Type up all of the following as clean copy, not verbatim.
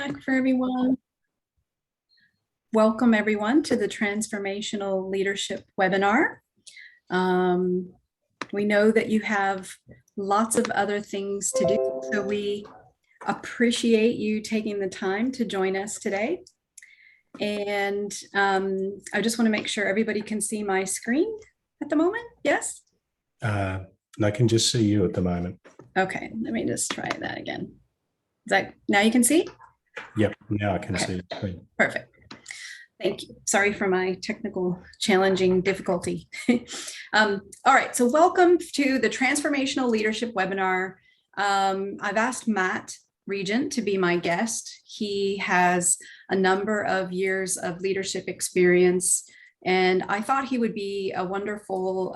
Back for everyone. Welcome everyone to the Transformational Leadership webinar. We know that you have lots of other things to do, so we appreciate you taking the time to join us today. And I just want to make sure everybody can see my screen at the moment. Yes? I can just see you at the moment. Okay, let me just try that again. Is that now you can see? Yep, now I can see the screen. Perfect. Thank you. Sorry for my technical challenging difficulty. All right, so welcome to the Transformational Leadership webinar. I've asked Matt Regent to be my guest. He has a number of years of leadership experience, and I thought he would be a wonderful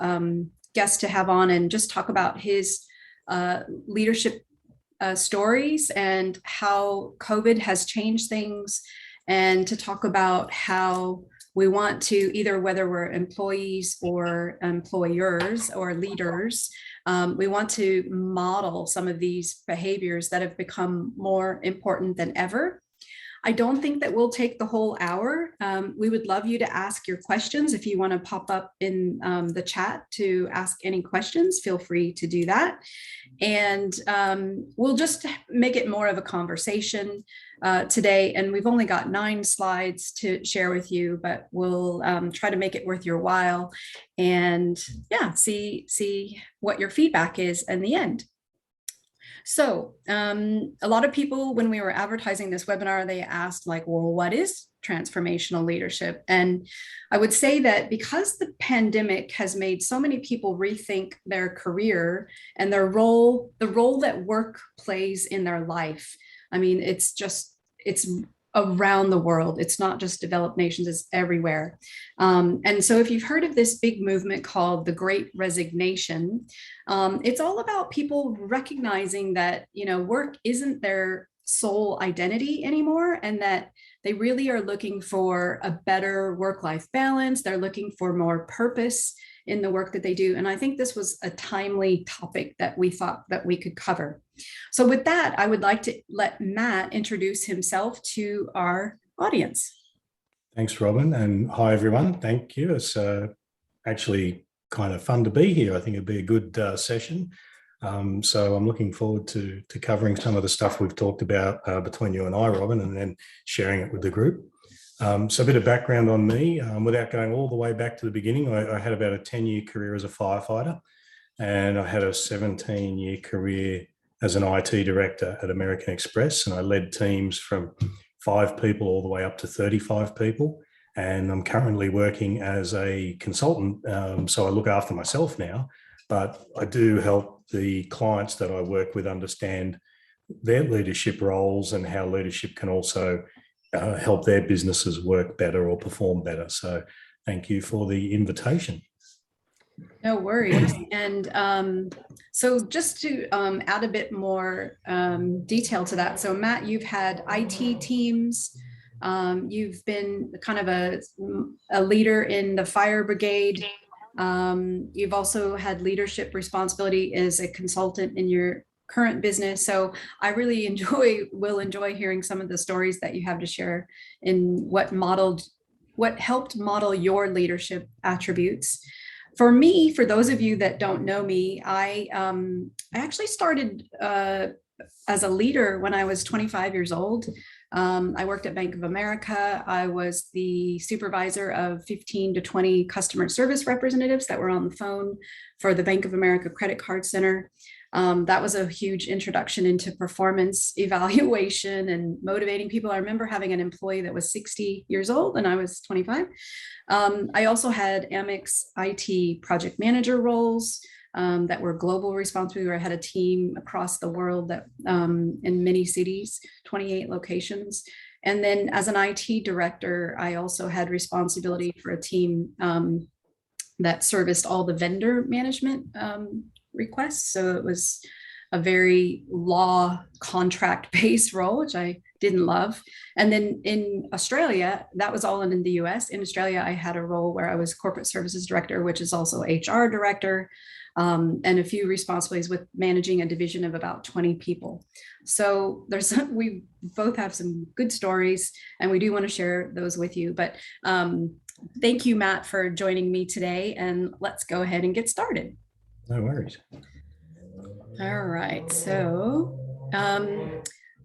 guest to have on and just talk about his leadership stories and how COVID has changed things, and to talk about how we want to, either whether we're employees or employers or leaders, we want to model some of these behaviors that have become more important than ever. I don't think that we'll take the whole hour. We would love you to ask your questions. If you want to pop up in the chat to ask any questions, feel free to do that. And we'll just make it more of a conversation today. And we've only got 9 slides to share with you, but we'll try to make it worth your while and see what your feedback is in the end. So a lot of people, when we were advertising this webinar, they asked like, well, what is transformational leadership? And I would say that because the pandemic has made so many people rethink their career and their role, the role that work plays in their life. I mean, it's around the world. It's not just developed nations, it's everywhere. And so if you've heard of this big movement called the Great Resignation, it's all about people recognizing that, work isn't their sole identity anymore, and that they really are looking for a better work-life balance. They're looking for more purpose in the work that they do. And I think this was a timely topic that we thought that we could cover. So with that, I would like to let Matt introduce himself to our audience. Thanks, Robin. And hi, everyone. Thank you. It's actually kind of fun to be here. I think it'd be a good session. So I'm looking forward to covering some of the stuff we've talked about between you and I, Robin, and then sharing it with the group. So a bit of background on me, without going all the way back to the beginning. I had about a 10-year career as a firefighter, and I had a 17-year career as an IT director at American Express, and I led teams from 5 people all the way up to 35 people. And I'm currently working as a consultant, so I look after myself now, but I do help the clients that I work with understand their leadership roles and how leadership can also help their businesses work better or perform better. So thank you for the invitation. No worries. And so just to add a bit more detail to that. So Matt, you've had IT teams. You've been kind of a leader in the fire brigade. You've also had leadership responsibility as a consultant in your current business. So I really will enjoy hearing some of the stories that you have to share in what helped model your leadership attributes. For me, for those of you that don't know me, I actually started as a leader when I was 25 years old. I worked at Bank of America. I was the supervisor of 15 to 20 customer service representatives that were on the phone for the Bank of America Credit Card Center. That was a huge introduction into performance evaluation and motivating people. I remember having an employee that was 60 years old and I was 25. I also had Amex IT project manager roles that were global responsibility, where I had a team across the world that in many cities, 28 locations. And then as an IT director, I also had responsibility for a team that serviced all the vendor management requests. So it was a very law contract-based role, which I didn't love. And then in Australia, that was all in the US. In Australia, I had a role where I was corporate services director, which is also HR director. and a few responsibilities with managing a division of about 20 people. So we both have some good stories, and we do want to share those with you. But thank you, Matt, for joining me today, and let's go ahead and get started. No worries. All right, so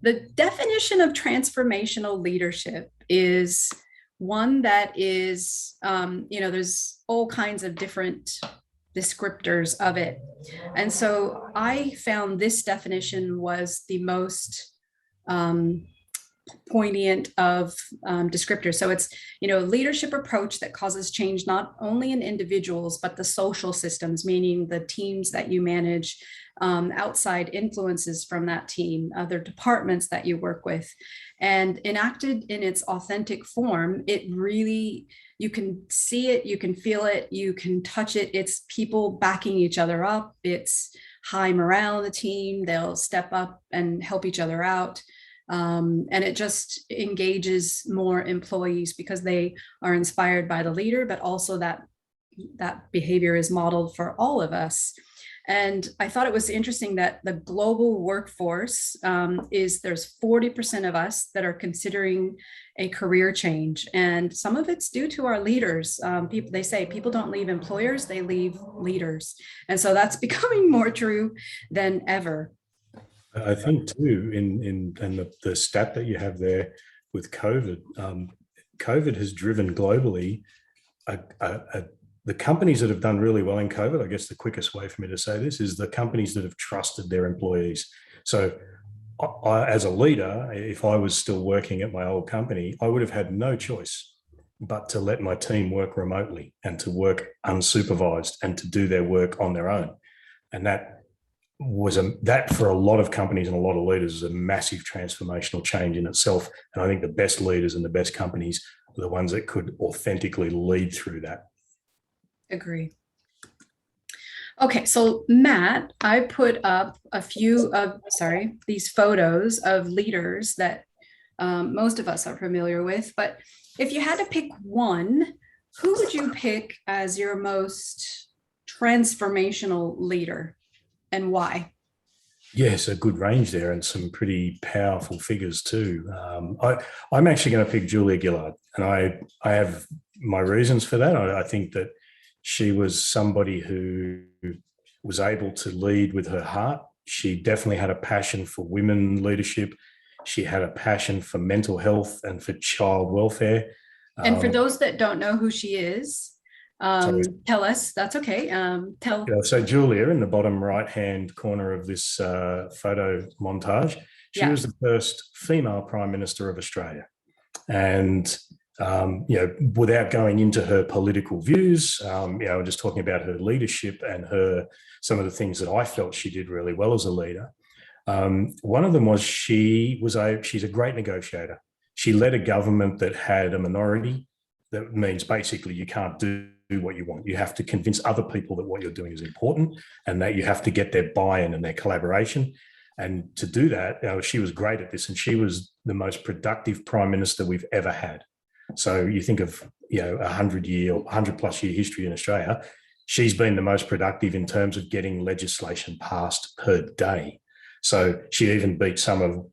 the definition of transformational leadership is one that is, there's all kinds of different descriptors of it. And so I found this definition was the most poignant of descriptors. So it's, leadership approach that causes change not only in individuals, but the social systems, meaning the teams that you manage, outside influences from that team, other departments that you work with, and enacted in its authentic form. It really, you can see it, you can feel it, you can touch it. It's people backing each other up. It's high morale in the team. They'll step up and help each other out. And it just engages more employees because they are inspired by the leader, but also that behavior is modeled for all of us. And I thought it was interesting that the global workforce there's 40% of us that are considering a career change. And some of it's due to our leaders. They say people don't leave employers, they leave leaders. And so that's becoming more true than ever. I think too, in the stat that you have there with COVID, COVID has driven globally the companies that have done really well in COVID. I guess the quickest way for me to say this is the companies that have trusted their employees. So as a leader, if I was still working at my old company, I would have had no choice but to let my team work remotely and to work unsupervised and to do their work on their own. And that for a lot of companies and a lot of leaders is a massive transformational change in itself. And I think the best leaders and the best companies are the ones that could authentically lead through that. Agree. Okay, so Matt, I put up a few of, these photos of leaders that most of us are familiar with, but if you had to pick one, who would you pick as your most transformational leader and why? Yes, a good range there and some pretty powerful figures too. I'm actually going to pick Julia Gillard, and I have my reasons for that. I think that she was somebody who was able to lead with her heart. She definitely had a passion for women leadership. She had a passion for mental health and for child welfare. And for those that don't know who she is, tell us. That's okay. So Julia, in the bottom right-hand corner of this photo montage, she was the first female Prime Minister of Australia. And without going into her political views, just talking about her leadership and some of the things that I felt she did really well as a leader. One of them was she's a great negotiator. She led a government that had a minority. That means basically you can't do what you want. You have to convince other people that what you're doing is important and that you have to get their buy-in and their collaboration. And to do that, she was great at this, and she was the most productive Prime Minister we've ever had. So you think of 100+ year history in Australia, she's been the most productive in terms of getting legislation passed per day. So she even beat some of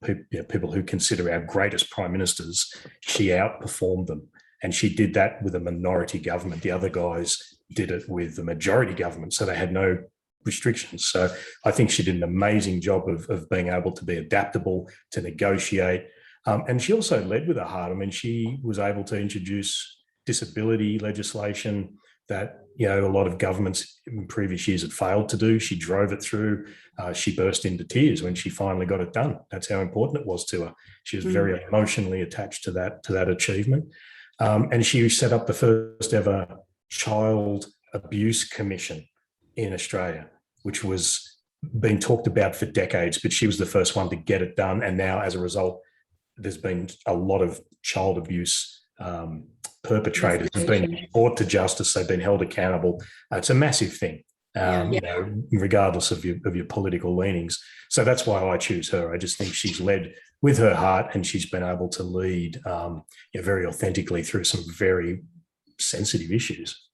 people who consider our greatest prime ministers. She outperformed them, and she did that with a minority government. The other guys did it with the majority government, so they had no restrictions. So I think she did an amazing job of being able to be adaptable, to negotiate. And she also led with her heart. I mean, she was able to introduce disability legislation that, a lot of governments in previous years had failed to do. She drove it through. She burst into tears when she finally got it done. That's how important it was to her. She was very emotionally attached to that achievement. And she set up the first ever Child Abuse Commission in Australia, which was being talked about for decades, but she was the first one to get it done. And now, as a result, there's been a lot of child abuse perpetrators have been brought to justice. They've been held accountable. It's a massive thing, regardless of your political leanings. So that's why I choose her. I just think she's led with her heart, and she's been able to lead very authentically through some very sensitive issues.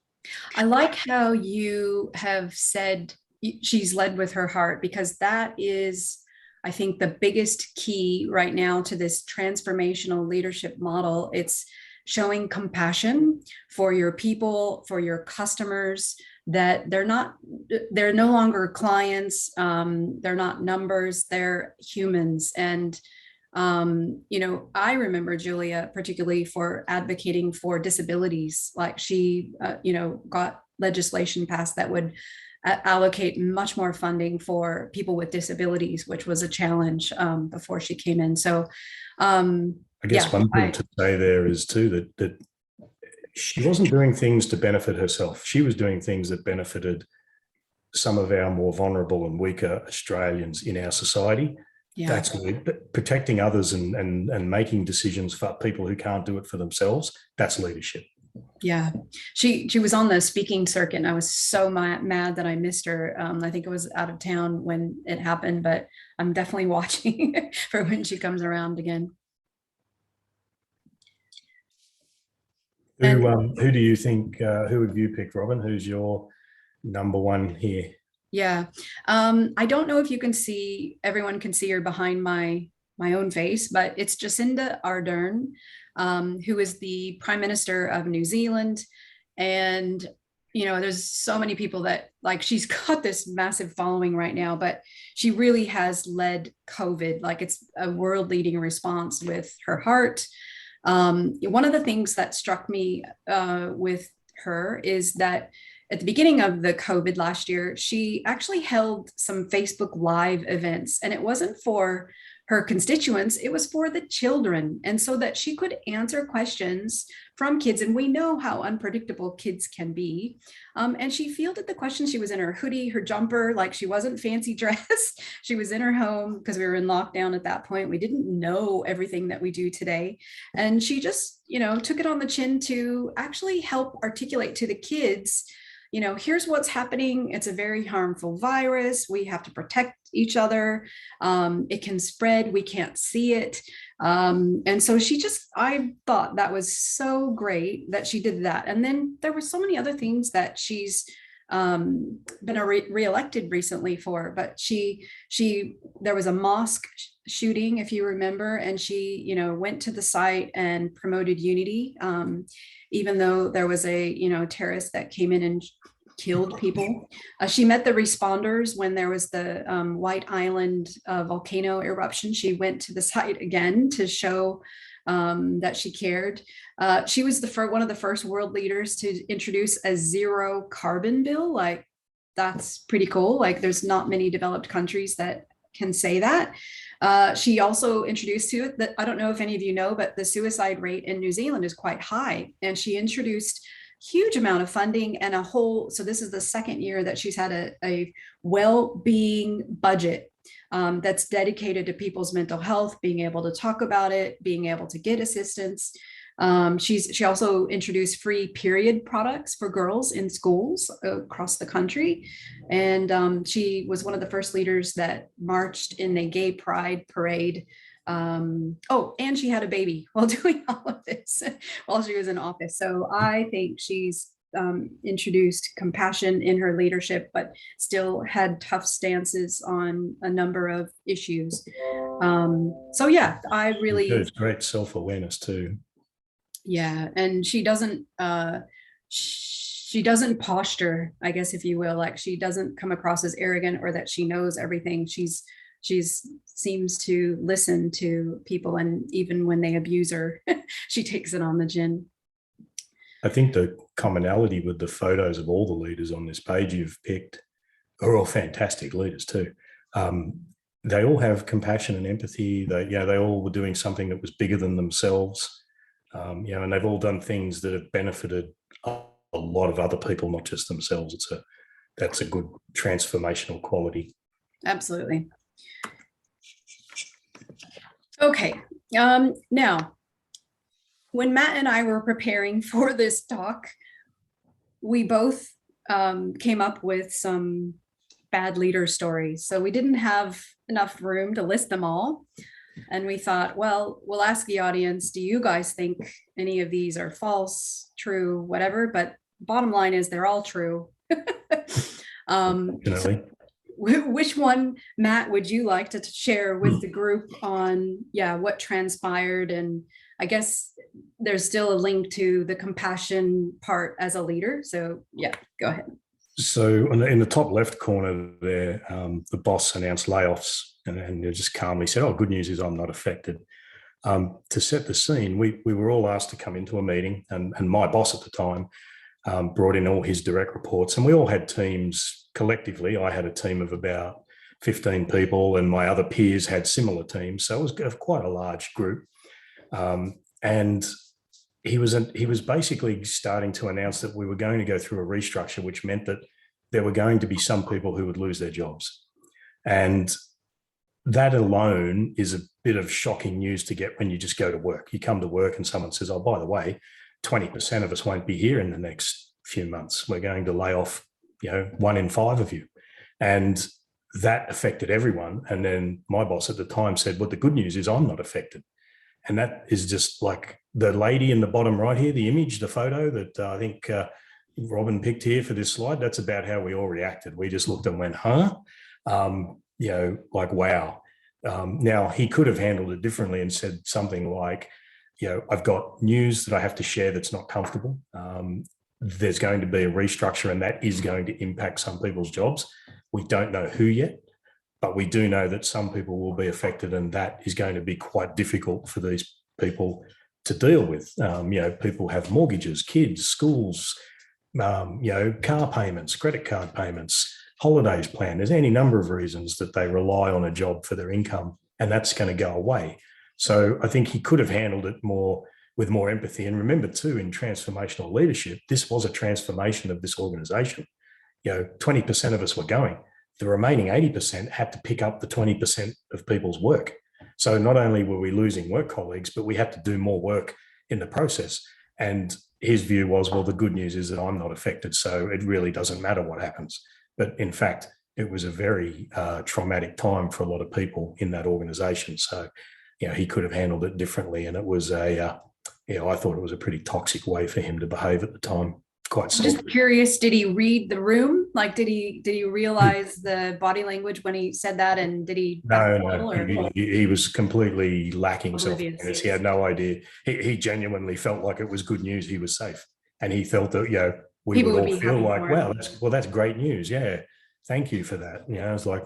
I like how you have said, she's led with her heart, because that is, I think, the biggest key right now to this transformational leadership model. It's showing compassion for your people, for your customers, that they're no longer clients, they're not numbers, they're humans. And I remember Julia particularly for advocating for disabilities. Like she, got legislation passed that would allocate much more funding for people with disabilities, which was a challenge before she came in. So, I guess one thing to say there is too that she wasn't doing things to benefit herself. She was doing things that benefited some of our more vulnerable and weaker Australians in our society. Yeah. That's protecting others and making decisions for people who can't do it for themselves. That's leadership. Yeah, she was on the speaking circuit, and I was so mad that I missed her. I think I was out of town when it happened, but I'm definitely watching for when she comes around again. Who do you think? Who have you picked, Robin? Who's your number one here? Yeah, I don't know if you can see, everyone can see her behind my own face, but it's Jacinda Ardern, who is the Prime Minister of New Zealand. And, there's so many people that, like, she's got this massive following right now, but she really has led COVID. Like, it's a world leading response with her heart. One of the things that struck me with her is that at the beginning of the COVID last year, she actually held some Facebook Live events, and it wasn't for her constituents, it was for the children. And so that she could answer questions from kids. And we know how unpredictable kids can be. And she fielded the questions. She was in her hoodie, her jumper, like she wasn't fancy dressed. She was in her home because we were in lockdown at that point. We didn't know everything that we do today. And she just, took it on the chin to actually help articulate to the kids, here's what's happening. It's a very harmful virus. We have to protect each other. It can spread. We can't see it. And so I thought that was so great that she did that. And then there were so many other things that she's been reelected recently for, but there was a mosque shooting, if you remember, and she, went to the site and promoted unity. Even though there was a, terrorist that came in and killed people. She met the responders when there was the White Island volcano eruption. She went to the site again to show that she cared. She was one of the first world leaders to introduce a zero carbon bill. Like, that's pretty cool. Like, there's not many developed countries that can say that. She also introduced to it that, I don't know if any of you know, but the suicide rate in New Zealand is quite high. And she introduced huge amount of funding and so this is the second year that she's had a well-being budget that's dedicated to people's mental health, being able to talk about it, being able to get assistance. She also introduced free period products for girls in schools across the country. And she was one of the first leaders that marched in a gay pride parade. And she had a baby while doing all of this while she was in office. So I think she's introduced compassion in her leadership, but still had tough stances on a number of issues. So yeah, I really... It's great self-awareness too. Yeah, and she doesn't posture, I guess, if you will. Like, she doesn't come across as arrogant or that she knows everything. She's seems to listen to people, and even when they abuse her, she takes it on the chin. I think the commonality with the photos of all the leaders on this page you've picked are all fantastic leaders too. They all have compassion and empathy. They all were doing something that was bigger than themselves. And they've all done things that have benefited a lot of other people, not just themselves. That's a good transformational quality. Absolutely. Okay. Now, when Matt and I were preparing for this talk, we both came up with some bad leader stories. So we didn't have enough room to list them all. And we thought, well, we'll ask the audience, do you guys think any of these are false, true, whatever? But bottom line is they're all true. So Definitely. which one, Matt, would you like to share with the group on, what transpired? And I guess there's still a link to the compassion part as a leader. So go ahead. So in the top left corner there, the boss announced layoffs and just calmly said, "Oh, good news is I'm not affected." To set the scene, we were all asked to come into a meeting, and my boss at the time brought in all his direct reports, and we all had teams collectively. I had a team of about 15 people, and my other peers had similar teams. So it was quite a large group. And he was basically starting to announce that we were going to go through a restructure, which meant that there were going to be some people who would lose their jobs. And that alone is a bit of shocking news to get when you just go to work. You come to work and someone says, "Oh, by the way, 20% of us won't be here in the next few months. We're going to lay off, 1 in 5 of you." And that affected everyone. And then my boss at the time said, "Well, the good news is I'm not affected." And that is just like the lady in the bottom right here, the image, the photo that I think Robin picked here for this slide. That's about how we all reacted. We just looked and went, huh? Like, wow. Now, he could have handled it differently and said something like, "I've got news that I have to share that's not comfortable. There's going to be a restructure and that is going to impact some people's jobs. We don't know who yet, but we do know that some people will be affected and that is going to be quite difficult for these people to deal with." People have mortgages, kids, schools, car payments, credit card payments, holidays planned. There's any number of reasons that they rely on a job for their income, and that's going to go away. So I think he could have handled it with more empathy. And remember too, in transformational leadership, this was a transformation of this organization. 20% of us were going. The remaining 80% had to pick up the 20% of people's work. So not only were we losing work colleagues, but we had to do more work in the process. And his view was, well, the good news is that I'm not affected, so it really doesn't matter what happens. But in fact, it was a very traumatic time for a lot of people in that organization. So, he could have handled it differently. And it was I thought it was a pretty toxic way for him to behave at the time. Quite selfish. Just curious, did he read the room? Like, did he realize the body language when he said that? And did he? No. He was completely lacking Oblivious. self-awareness. He had no idea. He genuinely felt like it was good news. He was safe. And he felt that, we People would would all be feel happy like, for wow, that's great news. Yeah. Thank you for that. I was like,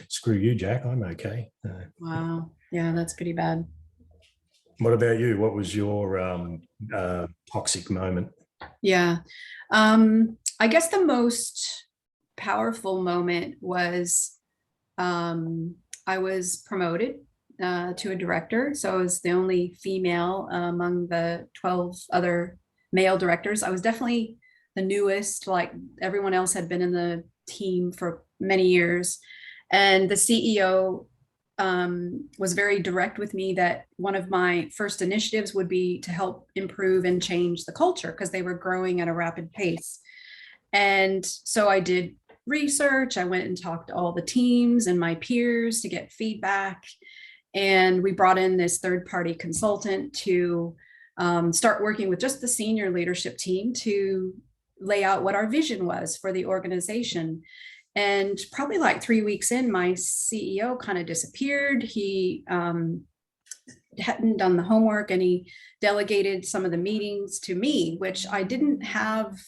screw you, Jack. I'm okay. Wow. Yeah, that's pretty bad. What about you? What was your toxic moment? Yeah. I guess the most powerful moment was I was promoted to a director. So I was the only female among the 12 other male directors. I was definitely the newest, like everyone else had been in the team for many years. And the CEO was very direct with me that one of my first initiatives would be to help improve and change the culture because they were growing at a rapid pace. And so I did research. I went and talked to all the teams and my peers to get feedback. And we brought in this third-party consultant to start working with just the senior leadership team to lay out what our vision was for the organization. And probably like 3 weeks in, my CEO kind of disappeared. He hadn't done the homework and he delegated some of the meetings to me, which I didn't have.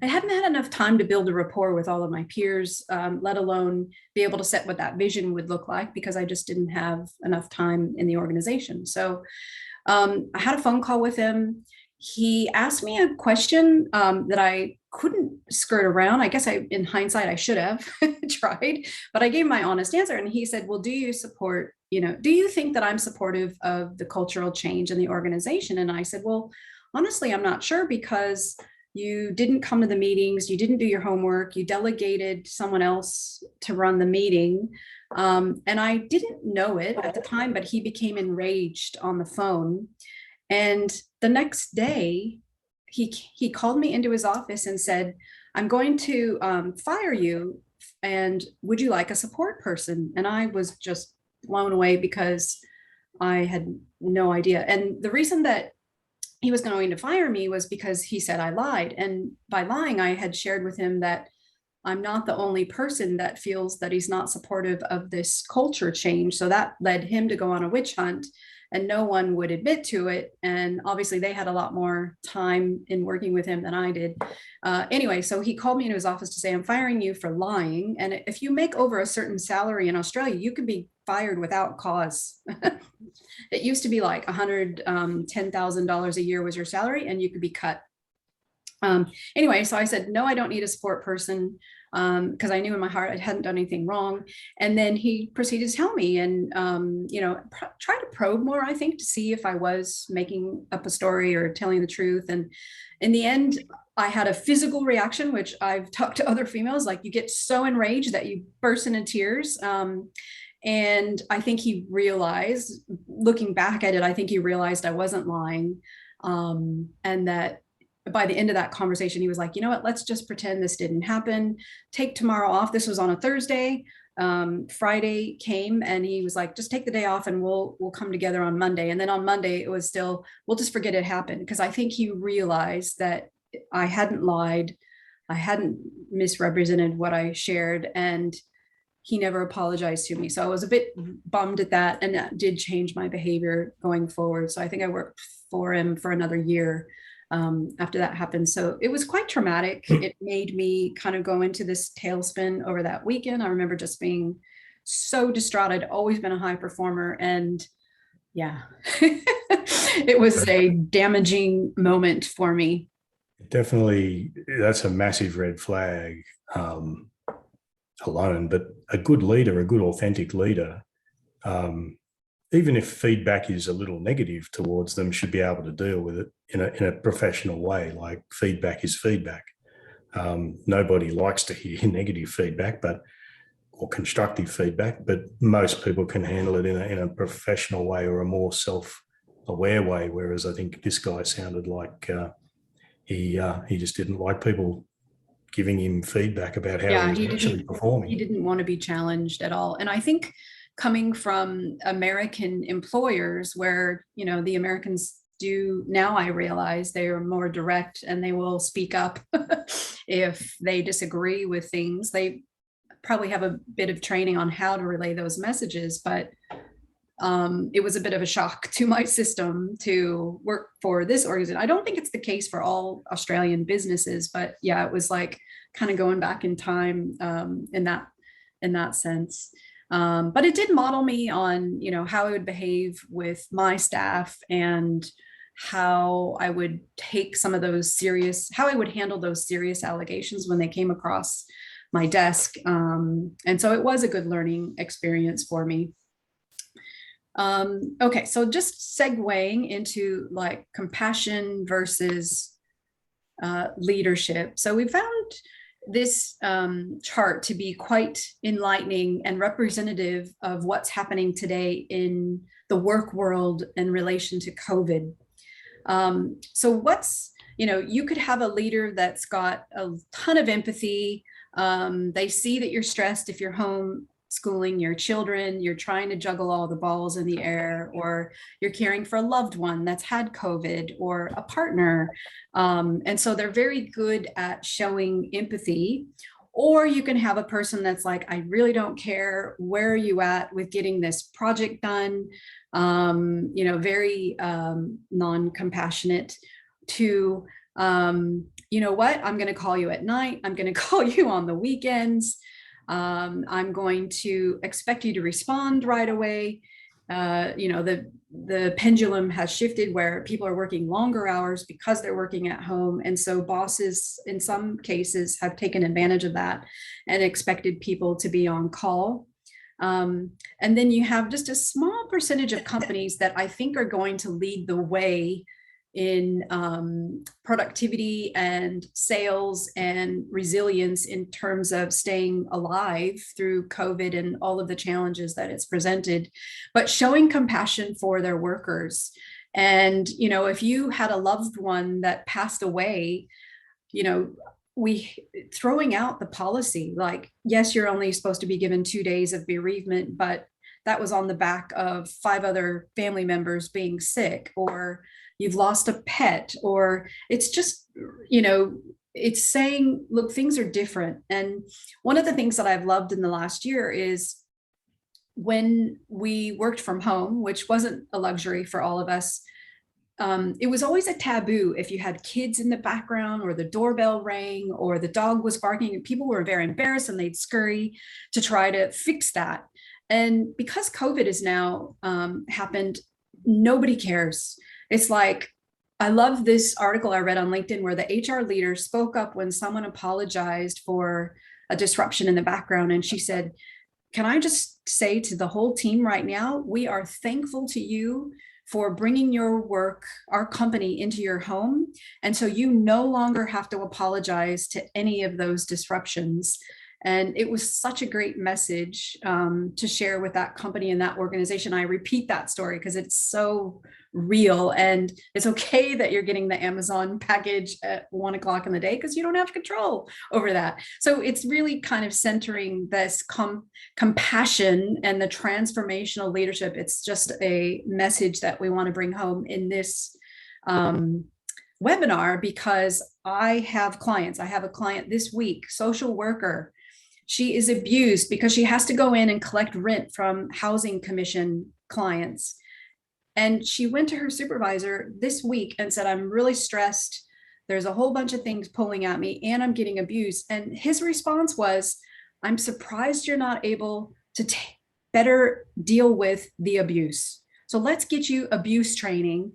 I hadn't had enough time to build a rapport with all of my peers, let alone be able to set what that vision would look like because I just didn't have enough time in the organization. So I had a phone call with him. He asked me a question that I couldn't skirt around. I guess in hindsight, I should have tried, but I gave my honest answer. And he said, well, do you think that I'm supportive of the cultural change in the organization? And I said, well, honestly, I'm not sure because you didn't come to the meetings, you didn't do your homework, you delegated someone else to run the meeting. And I didn't know it at the time, but he became enraged on the phone. And the next day, he called me into his office and said, I'm going to fire you. And would you like a support person? And I was just blown away because I had no idea. And the reason that he was going to fire me was because he said I lied. And by lying, I had shared with him that I'm not the only person that feels that he's not supportive of this culture change. So that led him to go on a witch hunt, and no one would admit to it. And obviously they had a lot more time in working with him than I did. Anyway, so he called me into his office to say, I'm firing you for lying. And if you make over a certain salary in Australia, you can be fired without cause. It used to be like $110,000 a year was your salary and you could be cut. Anyway, so I said, no, I don't need a support person, because I knew in my heart I hadn't done anything wrong. And then he proceeded to tell me and, try to probe more, I think, to see if I was making up a story or telling the truth. And in the end, I had a physical reaction, which I've talked to other females, like you get so enraged that you burst into tears. And I think he realized, looking back at it, I think he realized I wasn't lying. And that by the end of that conversation, he was like, you know what, let's just pretend this didn't happen. Take tomorrow off. This was on a Thursday. Friday came and he was like, just take the day off and we'll come together on Monday. And then on Monday, it was still, we'll just forget it happened. Because I think he realized that I hadn't lied. I hadn't misrepresented what I shared. And he never apologized to me. So I was a bit bummed at that. And that did change my behavior going forward. So I think I worked for him for another year after that happened. So it was quite traumatic. It made me kind of go into this tailspin over that weekend. I remember just being so distraught. I'd always been a high performer. And yeah, it was a damaging moment for me. Definitely, that's a massive red flag alone. But a good leader, a good authentic leader, even if feedback is a little negative towards them, should be able to deal with it in a professional way. Like feedback is feedback. Nobody likes to hear negative feedback, or constructive feedback, but most people can handle it in a professional way or a more self-aware way. Whereas I think this guy sounded like he just didn't like people giving him feedback about how he was actually performing. He didn't want to be challenged at all. And I think coming from American employers where, the Americans do, now I realize they are more direct and they will speak up if they disagree with things. They probably have a bit of training on how to relay those messages, but it was a bit of a shock to my system to work for this organization. I don't think it's the case for all Australian businesses, but yeah, it was like kind of going back in time in that sense. But it did model me on, how I would behave with my staff and how I would take some of how I would handle those serious allegations when they came across my desk. And so it was a good learning experience for me. Okay, so just segueing into like compassion versus leadership. So we found this chart to be quite enlightening and representative of what's happening today in the work world in relation to COVID. So you could have a leader that's got a ton of empathy. They see that you're stressed if you're home schooling your children, you're trying to juggle all the balls in the air, or you're caring for a loved one that's had COVID or a partner. And so they're very good at showing empathy. Or you can have a person that's like, I really don't care, where are you at with getting this project done? Very non-compassionate to, you know what, I'm going to call you at night. I'm going to call you on the weekends. I'm going to expect you to respond right away. The pendulum has shifted where people are working longer hours because they're working at home. And so bosses, in some cases, have taken advantage of that and expected people to be on call. And then you have just a small percentage of companies that I think are going to lead the way in productivity and sales and resilience in terms of staying alive through COVID and all of the challenges that it's presented, but showing compassion for their workers. And, if you had a loved one that passed away, we throwing out the policy, like, yes, you're only supposed to be given 2 days of bereavement, but that was on the back of 5 other family members being sick, or you've lost a pet, or it's just, it's saying, look, things are different. And one of the things that I've loved in the last year is when we worked from home, which wasn't a luxury for all of us. It was always a taboo if you had kids in the background or the doorbell rang or the dog was barking, and people were very embarrassed and they'd scurry to try to fix that. And because COVID has now happened, nobody cares. It's like, I love this article I read on LinkedIn where the HR leader spoke up when someone apologized for a disruption in the background. And she said, can I just say to the whole team right now, we are thankful to you for bringing your work, our company, into your home. And so you no longer have to apologize to any of those disruptions. And it was such a great message to share with that company and that organization. I repeat that story because it's so real, and it's okay that you're getting the Amazon package at 1 o'clock in the day because you don't have control over that. So it's really kind of centering this compassion and the transformational leadership. It's just a message that we want to bring home in this webinar, because I have clients. I have a client this week, social worker. She is abused because she has to go in and collect rent from housing commission clients. And she went to her supervisor this week and said, I'm really stressed. There's a whole bunch of things pulling at me and I'm getting abused. And his response was, I'm surprised you're not able to better deal with the abuse. So let's get you abuse training.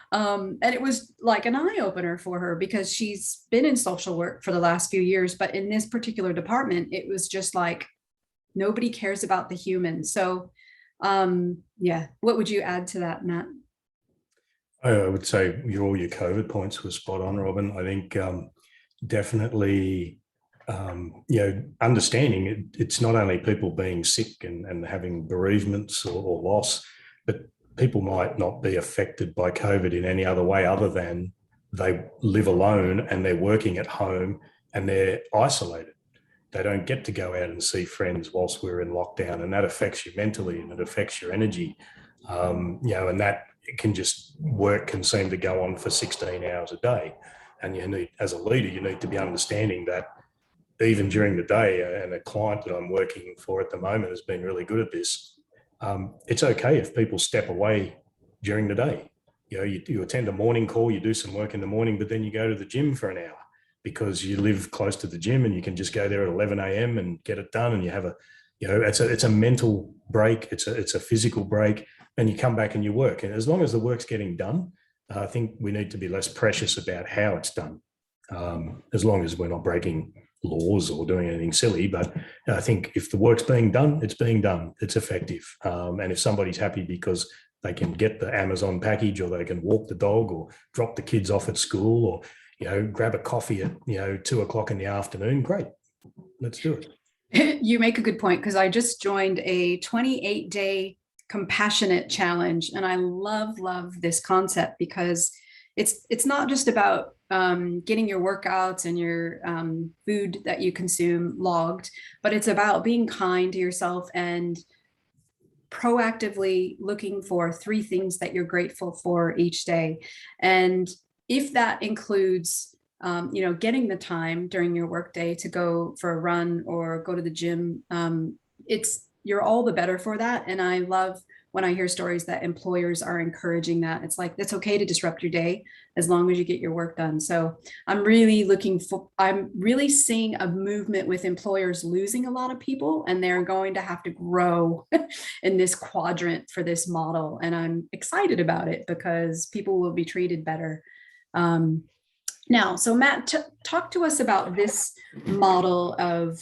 And it was like an eye opener for her because she's been in social work for the last few years, but in this particular department, it was just like, nobody cares about the human. So yeah, what would you add to that, Matt? I would say all your COVID points were spot on, Robin. I think definitely, understanding it's not only people being sick and having bereavements or loss, but people might not be affected by COVID in any other way other than they live alone and they're working at home and they're isolated. They don't get to go out and see friends whilst we're in lockdown, and that affects you mentally and it affects your energy. And that can seem to go on for 16 hours a day. And you need, as a leader, you need to be understanding that even during the day, and a client that I'm working for at the moment has been really good at this. It's okay if people step away during the day. You attend a morning call, you do some work in the morning, but then you go to the gym for an hour because you live close to the gym and you can just go there at 11 a.m. and get it done. And you have it's a mental break, it's a physical break, and you come back and you work. And as long as the work's getting done, I think we need to be less precious about how it's done, as long as we're not breaking laws or doing anything silly. But I think if the work's being done, it's being done, it's effective. And if somebody's happy because they can get the Amazon package, or they can walk the dog, or drop the kids off at school, or grab a coffee at 2 o'clock in the afternoon, great, let's do it. You make a good point, because I just joined a 28-day compassionate challenge, and I love this concept because it's not just about getting your workouts and your food that you consume logged, but it's about being kind to yourself and proactively looking for 3 things that you're grateful for each day. And if that includes getting the time during your workday to go for a run or go to the gym, you're all the better for that. And I love when I hear stories that employers are encouraging that. It's like, it's okay to disrupt your day as long as you get your work done. So I'm really seeing a movement with employers losing a lot of people, and they're going to have to grow in this quadrant for this model. And I'm excited about it because people will be treated better. Now, so Matt, talk to us about this model of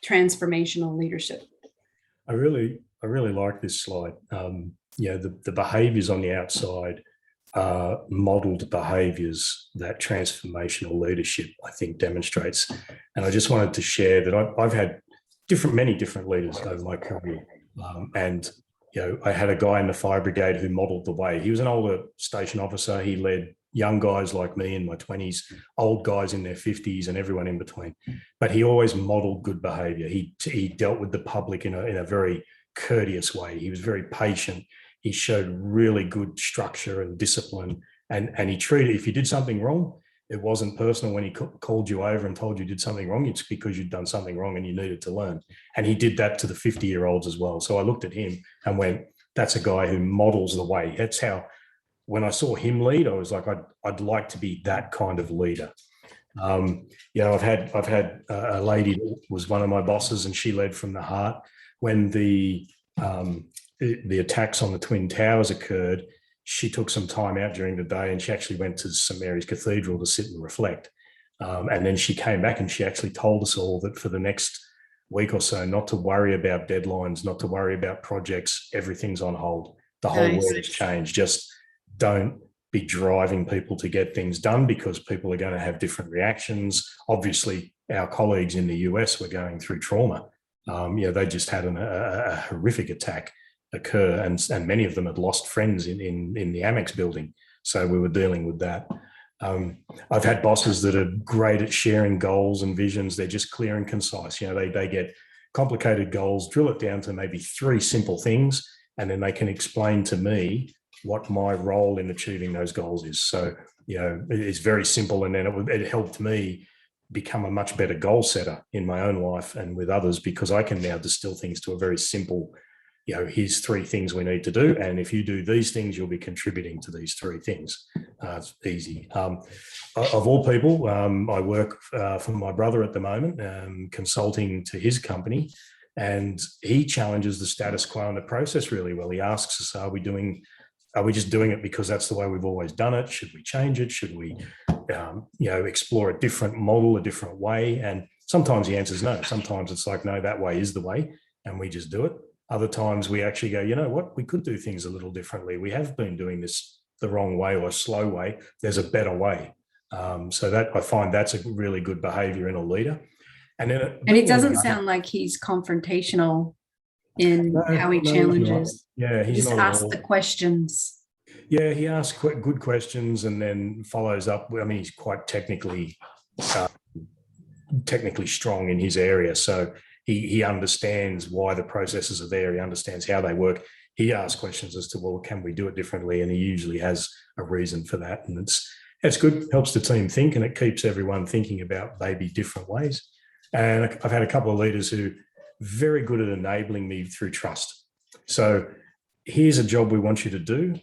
transformational leadership. I really like this slide. The behaviours on the outside are modelled behaviours that transformational leadership, I think, demonstrates. And I just wanted to share that I've had many different leaders over my career, and I had a guy in the fire brigade who modelled the way. He was an older station officer. He led young guys like me in my 20s, old guys in their 50s, and everyone in between. But he always modelled good behaviour. He dealt with the public in a very courteous way. He was very patient. He showed really good structure and discipline, and he treated, if you did something wrong, it wasn't personal when he called you over and told you did something wrong. It's because you'd done something wrong and you needed to learn. And he did that to the 50-year-olds as well. So I looked at him and went, that's a guy who models the way. That's how, when I saw him lead, I was like, I'd like to be that kind of leader. I've had a lady that was one of my bosses, and she led from the heart. When the attacks on the Twin Towers occurred, she took some time out during the day, and she actually went to St Mary's Cathedral to sit and reflect. And then she came back and she actually told us all that for the next week or so, not to worry about deadlines, not to worry about projects, everything's on hold. The whole world has changed. Just don't be driving people to get things done, because people are going to have different reactions. Obviously, our colleagues in the US were going through trauma. They just had a horrific attack occur, and many of them had lost friends in the Amex building. So we were dealing with that. I've had bosses that are great at sharing goals and visions. They're just clear and concise. They get complicated goals, drill it down to maybe 3 simple things, and then they can explain to me what my role in achieving those goals is. So, it's very simple. And then it helped me become a much better goal setter in my own life and with others, because I can now distill things to a very simple, here's 3 things we need to do. And if you do these things, you'll be contributing to these 3 things. It's easy. Of all people, I work for my brother at the moment, consulting to his company, and he challenges the status quo and the process really well. He asks us, are we just doing it because that's the way we've always done it? Should we change it? Should we, explore a different model, a different way? And sometimes the answer is no. Sometimes it's like, no, that way is the way, and we just do it. Other times we actually go, you know what, we could do things a little differently. We have been doing this the wrong way or a slow way. There's a better way. So that I find that's a really good behavior in a leader. And then, it doesn't sound like he's confrontational in how he challenges. Yeah, he just asks the questions. Yeah, he asks good questions and then follows up. I mean, he's quite technically strong in his area, so he understands why the processes are there. He understands how they work. He asks questions as to, well, can we do it differently? And he usually has a reason for that, and it's good. Helps the team think, and it keeps everyone thinking about maybe different ways. And I've had a couple of leaders who are very good at enabling me through trust. So here's a job we want you to do.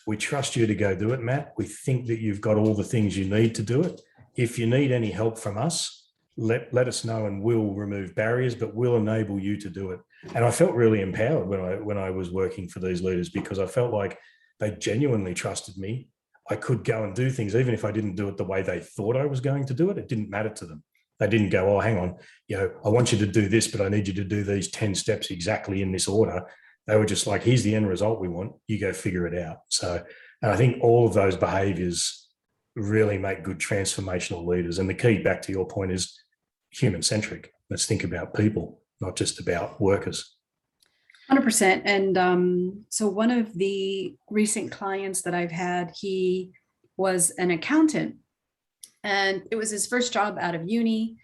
We trust you to go do it, Matt. We think that you've got all the things you need to do it. If you need any help from us, let us know, and we'll remove barriers, but we'll enable you to do it. And I felt really empowered when I was working for these leaders, because I felt like they genuinely trusted me. I could go and do things, even if I didn't do it the way they thought I was going to do it. It didn't matter to them. They didn't go, oh, hang on, I want you to do this, but I need you to do these 10 steps exactly in this order. They were just like, here's the end result we want. You go figure it out. So, and I think all of those behaviors really make good transformational leaders. And the key, back to your point, is human-centric. Let's think about people, not just about workers. 100%. And so one of the recent clients that I've had, he was an accountant, and it was his first job out of uni.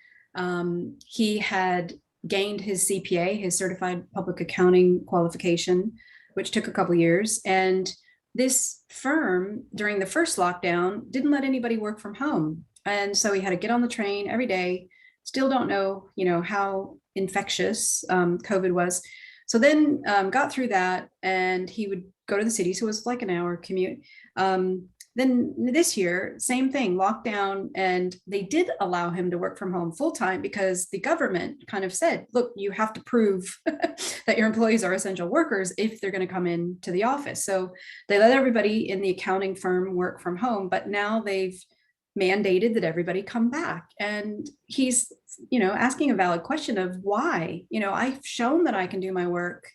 He had gained his CPA, his Certified Public Accounting qualification, which took a couple of years. And this firm, during the first lockdown, didn't let anybody work from home. And so he had to get on the train every day. Still don't know, how infectious COVID was. So then got through that, and he would go to the city. So it was like an hour commute. Then this year, same thing, lockdown, and they did allow him to work from home full time, because the government kind of said, look, you have to prove that your employees are essential workers if they're going to come into the office. So they let everybody in the accounting firm work from home, but now they've mandated that everybody come back. And he's, asking a valid question of why. I've shown that I can do my work,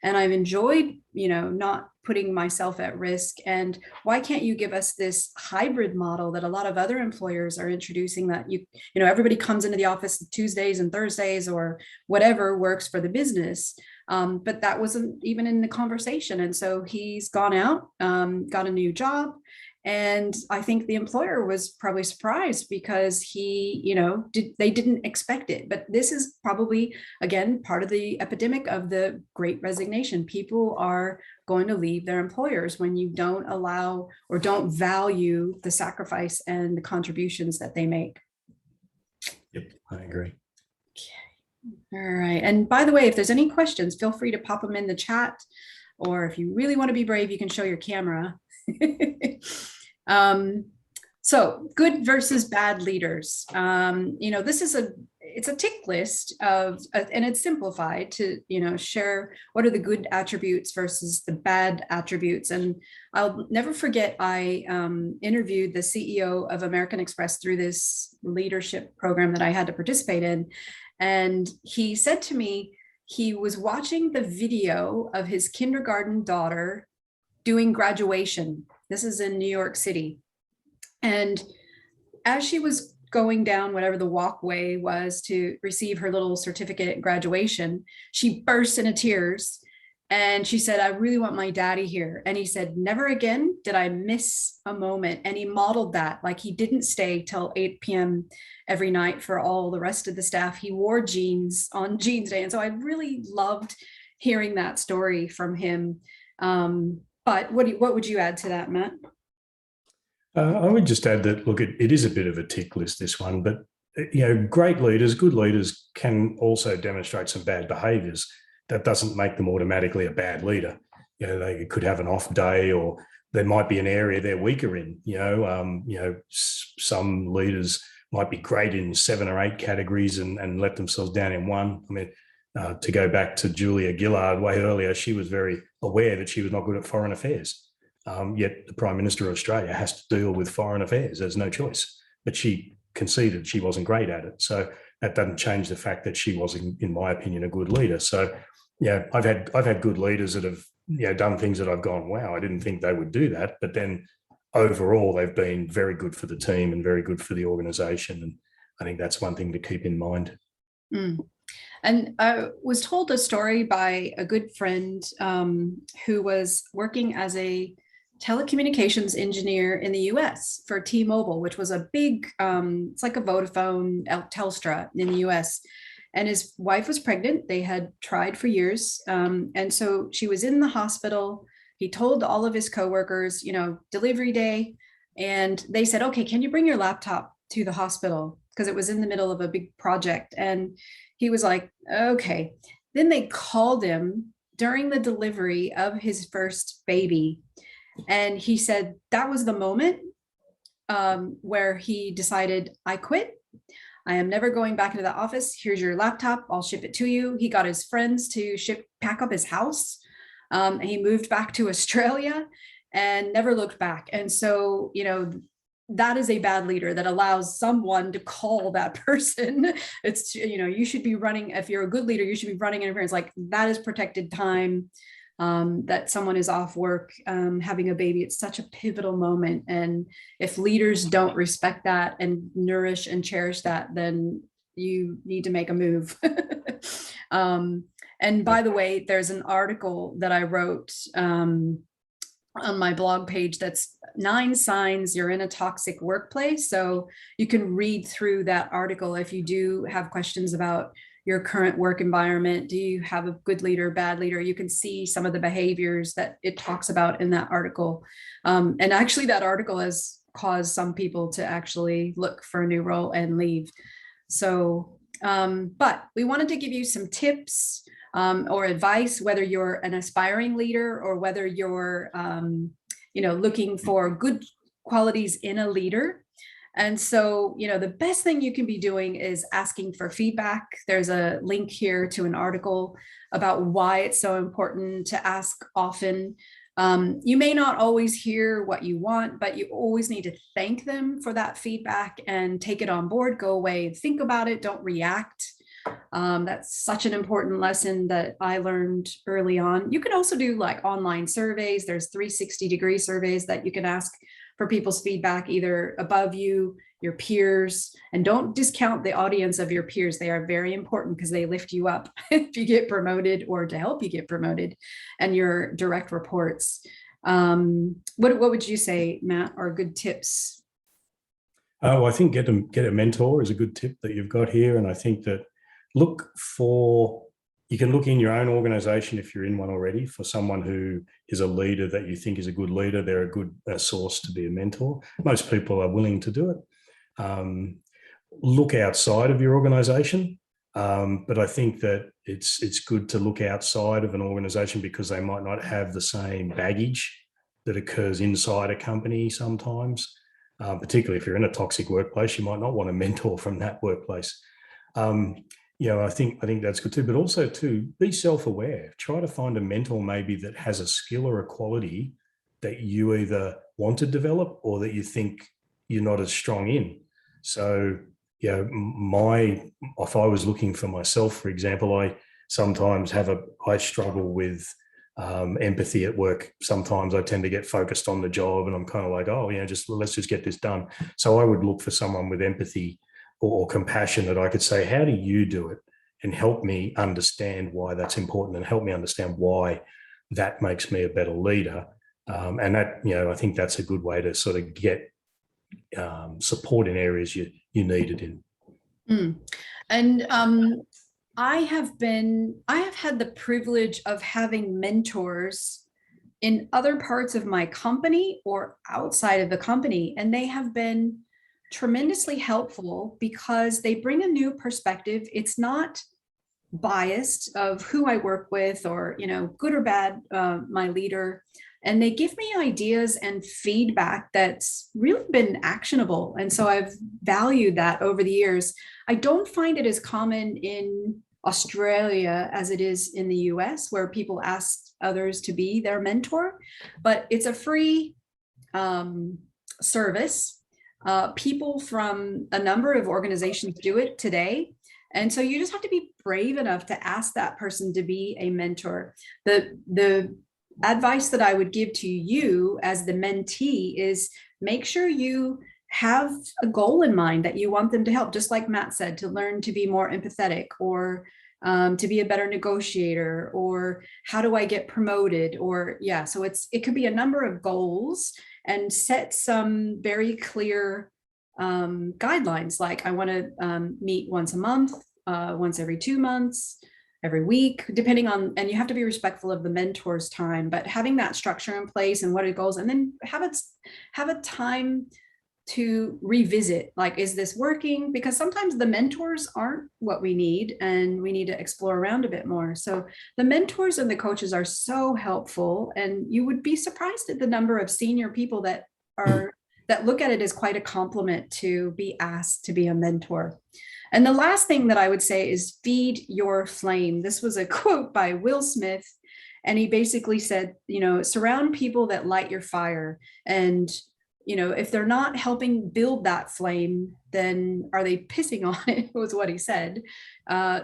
and I've enjoyed, not putting myself at risk. And why can't you give us this hybrid model that a lot of other employers are introducing, that everybody comes into the office Tuesdays and Thursdays or whatever works for the business. But that wasn't even in the conversation. And so he's gone out, got a new job, And I think the employer was probably surprised because they didn't expect it. But this is probably, again, part of the epidemic of the Great Resignation. People are going to leave their employers when you don't allow or don't value the sacrifice and the contributions that they make. Yep, I agree. All right. And by the way, if there's any questions, feel free to pop them in the chat. Or if you really want to be brave, you can show your camera. So good versus bad leaders. This is it's a tick list of, and it's simplified to, share what are the good attributes versus the bad attributes. And I'll never forget, I interviewed the CEO of American Express through this leadership program that I had to participate in. And he said to me, he was watching the video of his kindergarten daughter doing graduation. This is in New York City. And as she was going down whatever the walkway was to receive her little certificate graduation, she burst into tears. And she said, I really want my daddy here. And he said, never again did I miss a moment. And he modeled that. Like, he didn't stay till 8 p.m. every night for all the rest of the staff. He wore jeans on Jeans Day. And so I really loved hearing that story from him. But what would you add to that, Matt? I would just add that, look, it is a bit of a tick list, this one, but great leaders, good leaders can also demonstrate some bad behaviours. That doesn't make them automatically a bad leader. They could have an off day, or there might be an area they're weaker in. Some leaders might be great in 7 or 8 categories and let themselves down in one. I mean, to go back to Julia Gillard way earlier, she was very aware that she was not good at foreign affairs. Yet the Prime Minister of Australia has to deal with foreign affairs. There's no choice. But she conceded she wasn't great at it. So that doesn't change the fact that she was, in my opinion, a good leader. So I've had good leaders that have done things that I've gone, wow, I didn't think they would do that. But then overall, they've been very good for the team and very good for the organisation. And I think that's one thing to keep in mind. Mm. And I was told a story by a good friend who was working as a telecommunications engineer in the US for T-Mobile, which was a big, it's like a Vodafone, Telstra in the US. And his wife was pregnant. They had tried for years. And so she was in the hospital. He told all of his coworkers, delivery day. And they said, okay, can you bring your laptop to the hospital? Because it was in the middle of a big project. And he was like, okay. Then they called him during the delivery of his first baby. And he said that was the moment where he decided, I quit. I am never going back into the office. Here's your laptop. I'll ship it to you. He got his friends to pack up his house. And he moved back to Australia and never looked back. And so, that is a bad leader that allows someone to call that person. It's, you should be running, if you're a good leader, you should be running interference. Like, that is protected time. That someone is off work, having a baby. It's such a pivotal moment. And if leaders don't respect that and nourish and cherish that, then you need to make a move. And by the way, there's an article that I wrote on my blog page that's 9 signs you're in a toxic workplace. So you can read through that article if you do have questions about your current work environment. Do you have a good leader, bad leader? You can see some of the behaviors that it talks about in that article. And actually that article has caused some people to actually look for a new role and leave. So, but we wanted to give you some tips or advice, whether you're an aspiring leader or whether you're, looking for good qualities in a leader. And so, the best thing you can be doing is asking for feedback. There's a link here to an article about why it's so important to ask often. You may not always hear what you want, but you always need to thank them for that feedback and take it on board, go away and think about it. Don't react. That's such an important lesson that I learned early on. You can also do like online surveys. There's 360-degree surveys that you can ask for people's feedback, either above you, your peers, and don't discount the audience of your peers. They are very important because they lift you up if you get promoted or to help you get promoted, and your direct reports. What would you say, Matt, are good tips? Well, I think get a mentor is a good tip that you've got here. And I think that you can look in your own organization if you're in one already for someone who is a leader that you think is a good leader. They're a good source to be a mentor. Most people are willing to do it. Look outside of your organization. But I think that it's good to look outside of an organization because they might not have the same baggage that occurs inside a company sometimes. Particularly if you're in a toxic workplace, you might not want a mentor from that workplace. I think that's good too. But also too, be self-aware. Try to find a mentor maybe that has a skill or a quality that you either want to develop or that you think you're not as strong in. So, if I was looking for myself, for example, I sometimes I struggle with empathy at work. Sometimes I tend to get focused on the job and I'm kind of like, let's just get this done. So I would look for someone with empathy or compassion that I could say, how do you do it? And help me understand why that's important and help me understand why that makes me a better leader. And that, I think that's a good way to sort of get support in areas you need it in. And I have had the privilege of having mentors in other parts of my company or outside of the company, and they have been tremendously helpful because they bring a new perspective. It's not biased of who I work with or, good or bad, my leader. And they give me ideas and feedback that's really been actionable. And so I've valued that over the years. I don't find it as common in Australia as it is in the US, where people ask others to be their mentor, but it's a free service. People from a number of organizations do it today. And so you just have to be brave enough to ask that person to be a mentor. The advice that I would give to you as the mentee is make sure you have a goal in mind that you want them to help, just like Matt said, to learn to be more empathetic or to be a better negotiator, or how do I get promoted? So it could be a number of goals, and set some very clear guidelines. Like I want to meet once a month, once every 2 months, every week, depending on, and you have to be respectful of the mentor's time, but having that structure in place and what it goes, and then have a time to revisit, like, is this working? Because sometimes the mentors aren't what we need and we need to explore around a bit more. So the mentors and the coaches are so helpful, and you would be surprised at the number of senior people that look at it as quite a compliment to be asked to be a mentor. And the last thing that I would say is feed your flame. This was a quote by Will Smith, and he basically said, surround people that light your fire. And if they're not helping build that flame, then are they pissing on it, was what he said.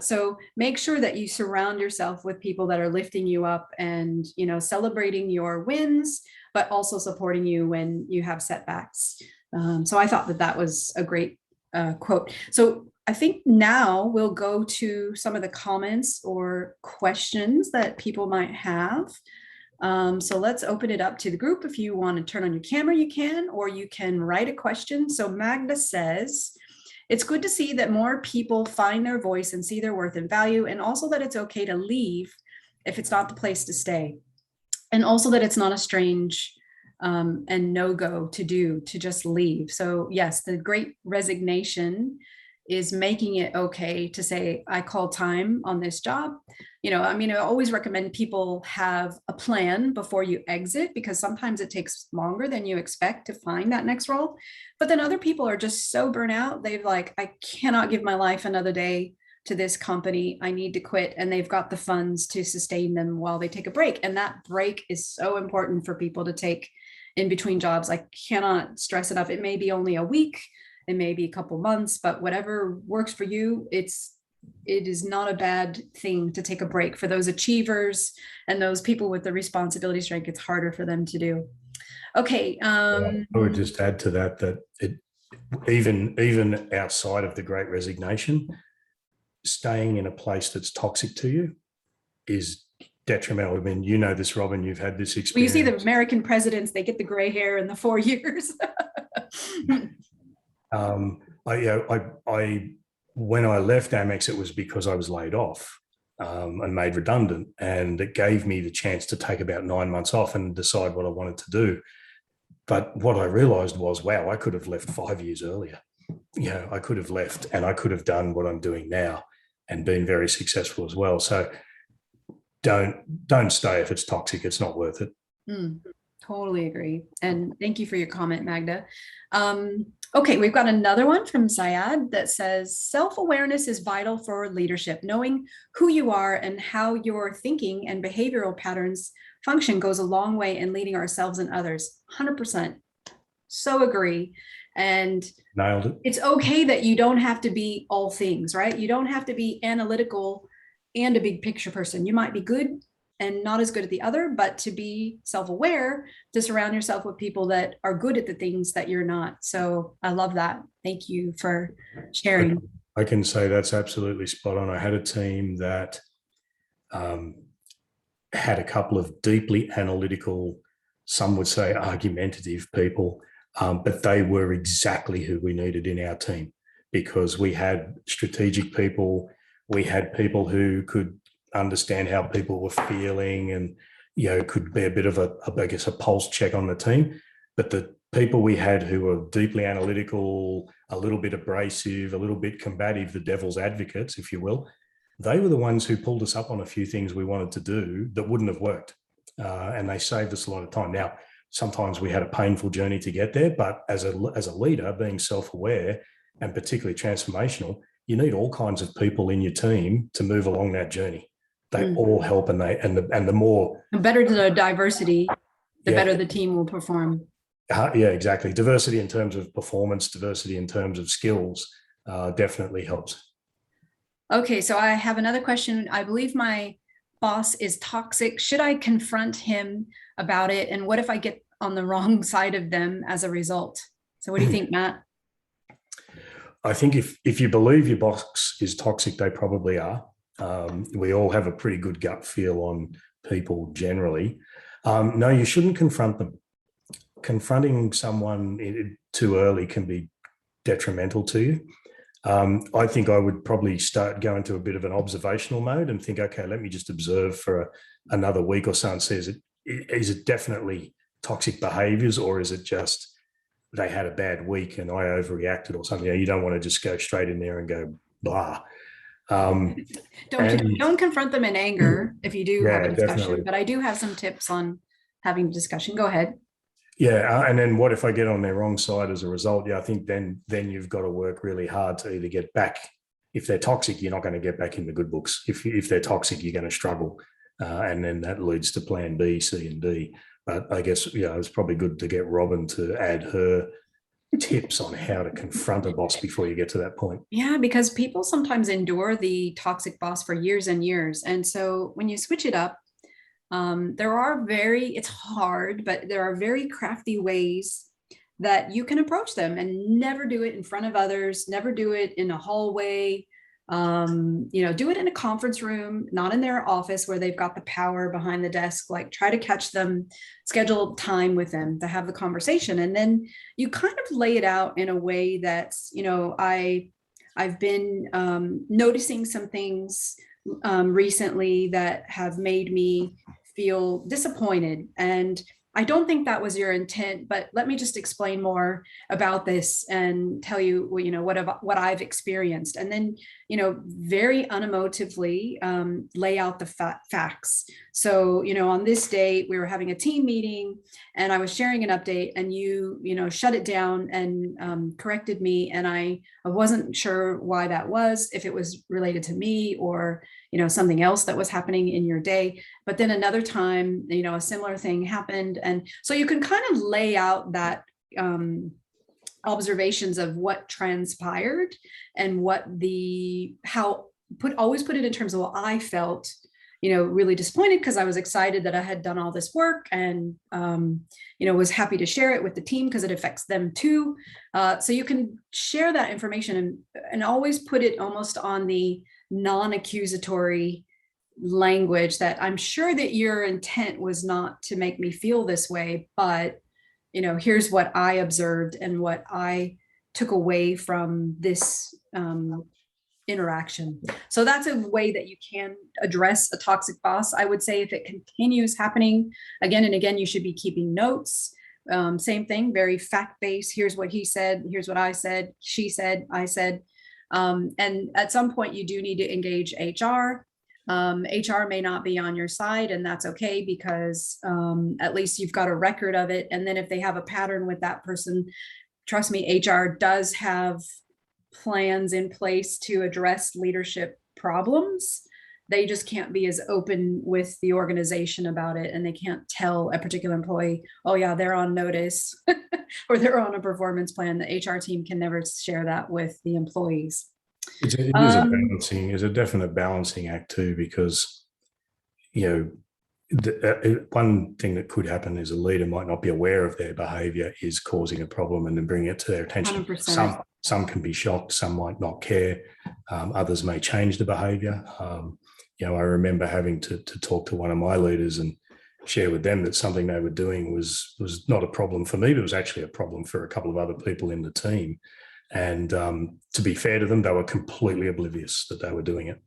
So make sure that you surround yourself with people that are lifting you up and, celebrating your wins, but also supporting you when you have setbacks. So I thought that was a great quote. So I think now we'll go to some of the comments or questions that people might have. So let's open it up to the group. If you want to turn on your camera, you can, or you can write a question. So Magda says, it's good to see that more people find their voice and see their worth and value, and also that it's okay to leave if it's not the place to stay. And also that it's not a strange and no-go to just leave. So yes, the great resignation is making it okay to say, I call time on this job. I always recommend people have a plan before you exit, because sometimes it takes longer than you expect to find that next role. But then other people are just so burnt out. They've like, I cannot give my life another day to this company. I need to quit. And they've got the funds to sustain them while they take a break. And that break is so important for people to take in between jobs. I cannot stress enough. It may be only a week, it may be a couple months, but whatever works for you, it is not a bad thing to take a break. For those achievers and those people with the responsibility strength, it's harder for them to do. Okay. I would just add to that it even outside of the Great Resignation, staying in a place that's toxic to you is detrimental. I mean, you know this, Robin, you've had this experience. Well, you see the American presidents, they get the gray hair in the 4 years. I when I left Amex, it was because I was laid off and made redundant, and it gave me the chance to take about 9 months off and decide what I wanted to do. But what I realized was, wow, I could have left 5 years earlier. I could have left and I could have done what I'm doing now and been very successful as well. So don't stay if it's toxic. It's not worth it. Totally agree. And thank you for your comment, Magda. Okay, we've got another one from Syed that says, self-awareness is vital for leadership. Knowing who you are and how your thinking and behavioral patterns function goes a long way in leading ourselves and others. 100%. So agree. And nailed it. It's okay that you don't have to be all things, right? You don't have to be analytical and a big picture person. You might be good and not as good at the other, but to be self-aware, to surround yourself with people that are good at the things that you're not. So I love that. Thank you for sharing. I can say that's absolutely spot on. I had a team that had a couple of deeply analytical, some would say argumentative people, but they were exactly who we needed in our team, because we had strategic people, we had people who could understand how people were feeling and, could be a bit of I guess, a pulse check on the team. But the people we had who were deeply analytical, a little bit abrasive, a little bit combative, the devil's advocates, if you will, they were the ones who pulled us up on a few things we wanted to do that wouldn't have worked. And they saved us a lot of time. Now, sometimes we had a painful journey to get there, but as a leader, being self-aware and particularly transformational, you need all kinds of people in your team to move along that journey. They all help, and the more the better the diversity, the better the team will perform. Yeah, exactly. Diversity in terms of performance, diversity in terms of skills, definitely helps. Okay, so I have another question. I believe my boss is toxic. Should I confront him about it? And what if I get on the wrong side of them as a result? So what do you think, Matt? I think if you believe your boss is toxic, they probably are. We all have a pretty good gut feel on people generally. No, you shouldn't confront them. Confronting someone too early can be detrimental to you. I think I would probably start going to a bit of an observational mode and think, okay, let me just observe for another week or so and see, is it definitely toxic behaviors, or is it just they had a bad week and I overreacted or something? You don't want to just go straight in there and go blah. Don't confront them in anger if you do have a discussion, definitely. But I do have some tips on having a discussion. Go ahead. Yeah, and then what if I get on their wrong side as a result? Yeah, I think then you've got to work really hard to either get back. If they're toxic, you're not going to get back in the good books. If they're toxic, you're going to struggle, and then that leads to plan B, C, and D. But I guess it's probably good to get Robin to add her tips on how to confront a boss before you get to that point. Yeah, because people sometimes endure the toxic boss for years and years, and so when you switch it up, it's hard, but there are very crafty ways that you can approach them, and never do it in front of others, never do it in a hallway, do it in a conference room, not in their office where they've got the power behind the desk. Like, try to catch them, schedule time with them to have the conversation. And then you kind of lay it out in a way that's, I've been noticing some things recently that have made me feel disappointed, and I don't think that was your intent, but let me just explain more about this and tell you, what I've experienced, and then, very unemotively lay out the facts. So, on this day, we were having a team meeting, and I was sharing an update, and you shut it down and corrected me, and I wasn't sure why that was, if it was related to me or something else that was happening in your day. But then another time, a similar thing happened. And so you can kind of lay out that observations of what transpired and always put it in terms of what I felt, really disappointed, because I was excited that I had done all this work, and, was happy to share it with the team because it affects them too. So you can share that information and always put it almost on the non-accusatory language that I'm sure that your intent was not to make me feel this way, but here's what I observed and what I took away from this interaction. So that's a way that you can address a toxic boss. I would say if it continues happening again and again, you should be keeping notes. Same thing, very fact-based. Here's what he said. Here's what I said. She said, I said. And at some point you do need to engage HR. HR may not be on your side, and that's okay, because at least you've got a record of it. And then if they have a pattern with that person, trust me, HR does have plans in place to address leadership problems. They just can't be as open with the organization about it, and they can't tell a particular employee, oh yeah, they're on notice or they're on a performance plan. The HR team can never share that with the employees. It is a balancing, is a definite balancing act too, because, one thing that could happen is a leader might not be aware of their behaviour is causing a problem, and then bring it to their attention. 100%. Some can be shocked, some might not care. Others may change the behaviour. I remember having to talk to one of my leaders and share with them that something they were doing was not a problem for me, but it was actually a problem for a couple of other people in the team. And to be fair to them, they were completely oblivious that they were doing it.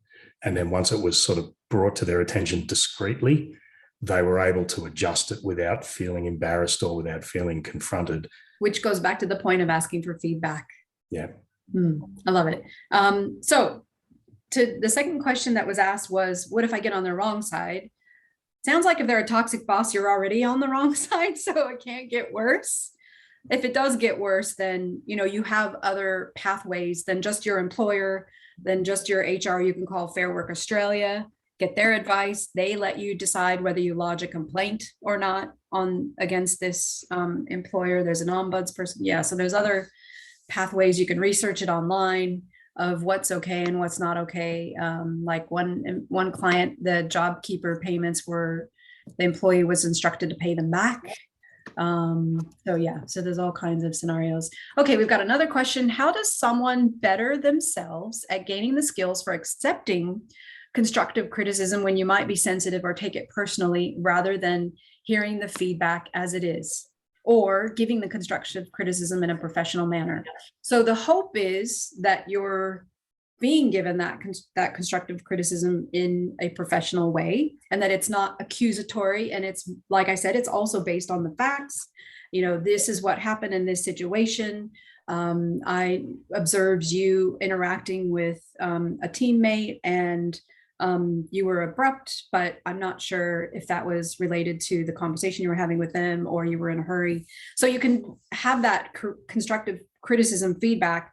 And then once it was sort of brought to their attention discreetly, they were able to adjust it without feeling embarrassed or without feeling confronted. Which goes back to the point of asking for feedback. Yeah. I love it. So to the second question that was asked was, what if I get on the wrong side? Sounds like if they're a toxic boss, you're already on the wrong side, so it can't get worse. If it does get worse, then you have other pathways than just your employer, than just your HR. You can call Fair Work Australia, get their advice. They let you decide whether you lodge a complaint or not against this employer. There's an ombuds person. Yeah, so there's other pathways. You can research it online of what's okay and what's not okay. Like one client, the job keeper payments were, the employee was instructed to pay them back. So there's all kinds of scenarios. Okay, we've got another question. How does someone better themselves at gaining the skills for accepting constructive criticism when you might be sensitive or take it personally, rather than hearing the feedback as it is, or giving the constructive criticism in a professional manner? So the hope is that you're being given that constructive criticism in a professional way, and that it's not accusatory. And it's, like I said, it's also based on the facts. This is what happened in this situation. I observed you interacting with a teammate, and you were abrupt, but I'm not sure if that was related to the conversation you were having with them, or you were in a hurry. So you can have that constructive criticism feedback.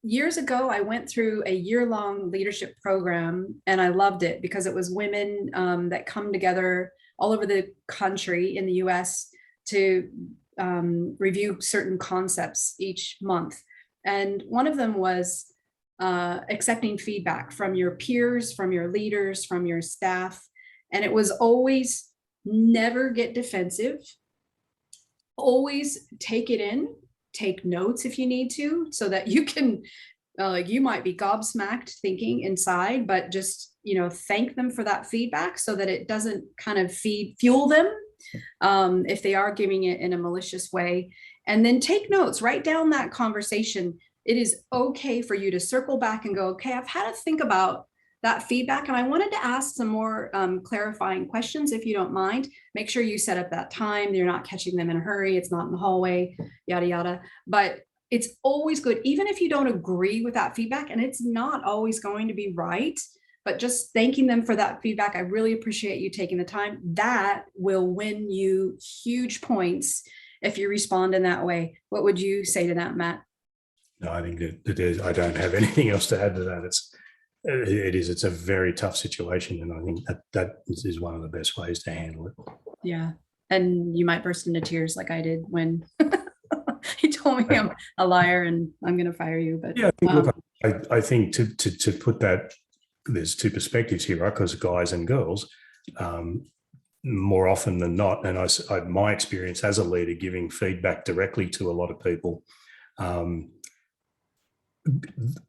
Years ago, I went through a year-long leadership program, and I loved it because it was women that come together all over the country in the US to review certain concepts each month. And one of them was accepting feedback from your peers, from your leaders, from your staff. And it was always never get defensive, always take it in, take notes if you need to, so that you can, you might be gobsmacked thinking inside, but just, thank them for that feedback so that it doesn't kind of fuel them if they are giving it in a malicious way. And then take notes, write down that conversation. It is okay for you to circle back and go, okay, I've had to think about that feedback, and I wanted to ask some more clarifying questions, if you don't mind. Make sure you set up that time. You're not catching them in a hurry. It's not in the hallway, yada, yada. But it's always good, even if you don't agree with that feedback, and it's not always going to be right, but just thanking them for that feedback. I really appreciate you taking the time. That will win you huge points if you respond in that way. What would you say to that, Matt? No, I think that I don't have anything else to add to that. It's a very tough situation, and I think that is one of the best ways to handle it. Yeah, and you might burst into tears like I did when he told me I'm a liar and I'm going to fire you. But yeah, I think to put that, there's two perspectives here, right? Because guys and girls, more often than not, and my experience as a leader giving feedback directly to a lot of people,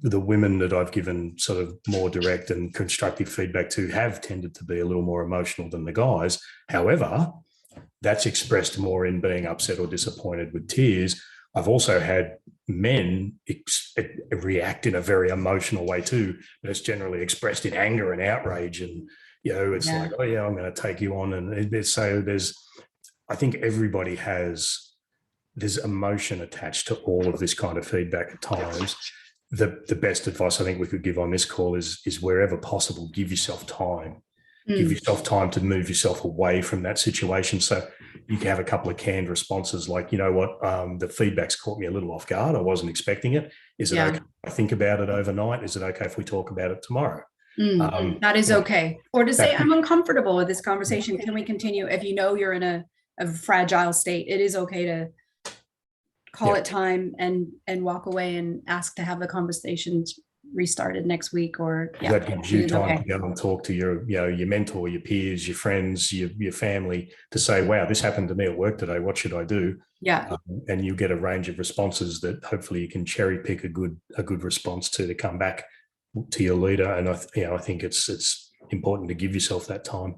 the women that I've given sort of more direct and constructive feedback to have tended to be a little more emotional than the guys. However, that's expressed more in being upset or disappointed with tears. I've also had men react in a very emotional way too, but it's generally expressed in anger and outrage. And, it's like, oh yeah, I'm going to take you on. And so I think everybody there's emotion attached to all of this kind of feedback at times. The best advice I think we could give on this call is wherever possible, give yourself time. Give yourself time to move yourself away from that situation. So you can have a couple of canned responses like, you know what, the feedback's caught me a little off guard. I wasn't expecting it. Is it okay if I think about it overnight? Is it okay if we talk about it tomorrow? That is okay. Or to say, I'm uncomfortable with this conversation. Can we continue? If you know you're in a fragile state, it is okay to call it time and walk away and ask to have the conversations restarted next week. Or that gives you time to go and talk to your mentor, your peers, your friends, your family, to say, wow, this happened to me at work today, what should I do? And you get a range of responses that hopefully you can cherry pick a good response to come back to your leader. And I think it's important to give yourself that time.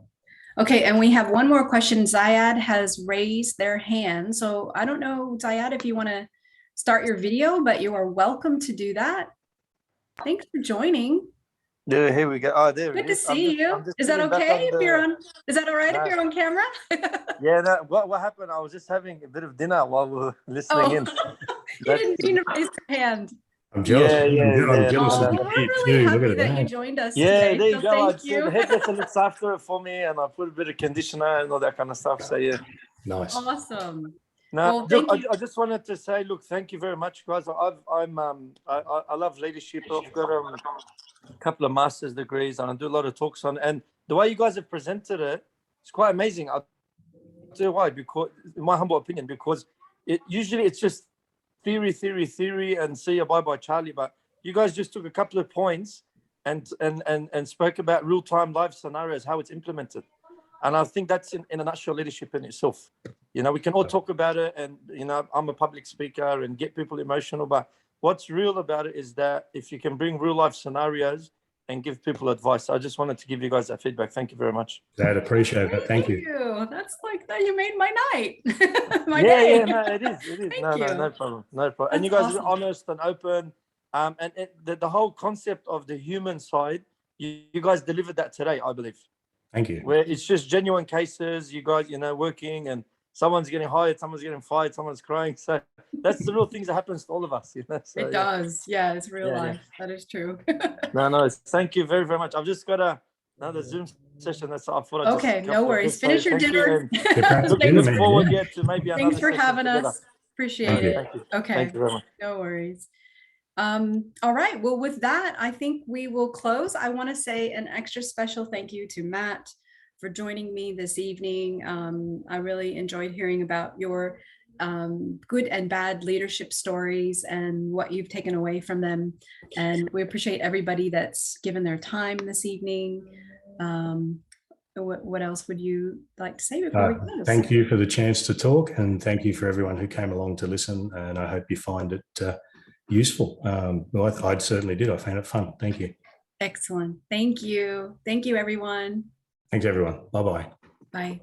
Okay, and we have one more question. Zayad has raised their hand. So I don't know, Zayad, if you want to start your video, but you are welcome to do that. Thanks for joining. Yeah, here we go. Oh, there Good to see you. Is that okay if you're on? Is that all right if you're on camera? Yeah, no, what happened? I was just having a bit of dinner while we were listening in. You didn't need to raise your hand. I'm jealous. I'm jealous Oh, of well, we're really happy that you joined us today. There you so go. Thank you. The head gets a little after it for me, and I put a bit of conditioner and all that kind of stuff. So yeah, nice, awesome. No, well, I just wanted to say, look, thank you very much, guys. I love leadership. I've got a couple of master's degrees, and I do a lot of talks on. And the way you guys have presented it, it's quite amazing. I'll tell you why. Because, in my humble opinion, because it's just theory, and see you bye Charlie. But you guys just took a couple of points and spoke about real-time live scenarios, how it's implemented. And I think that's in a nutshell leadership in itself. We can all talk about it, and I'm a public speaker and get people emotional, but what's real about it is that if you can bring real life scenarios and give people advice. I just wanted to give you guys that feedback. Thank you very much. I'd appreciate that. Thank you. That's like that. You made my night. my day. Yeah, no, it is. No problem. That's and you guys awesome. are honest and open. And the whole concept of the human side, you guys delivered that today, I believe. Thank you. Where it's just genuine cases, you guys, working, and someone's getting hired, someone's getting fired, someone's crying. So that's the real things that happens to all of us. So, it does. Yeah, it's real life. That is true. No. Thank you very, very much. I've just got another Zoom session. That's I thought. Okay, no worries. Finish your dinner. Look forward to maybe another. Thanks for having us. Appreciate it. Thank you. Okay. Thank you very much. No worries. All right. Well, with that, I think we will close. I want to say an extra special thank you to Matt for joining me this evening. I really enjoyed hearing about your good and bad leadership stories and what you've taken away from them. And we appreciate everybody that's given their time this evening. What else would you like to say before we close? Thank you for the chance to talk, and thank you for everyone who came along to listen. And I hope you find it useful. Well, I certainly did. I found it fun. Thank you. Excellent. Thank you. Thank you, everyone. Thanks, everyone. Bye-bye. Bye.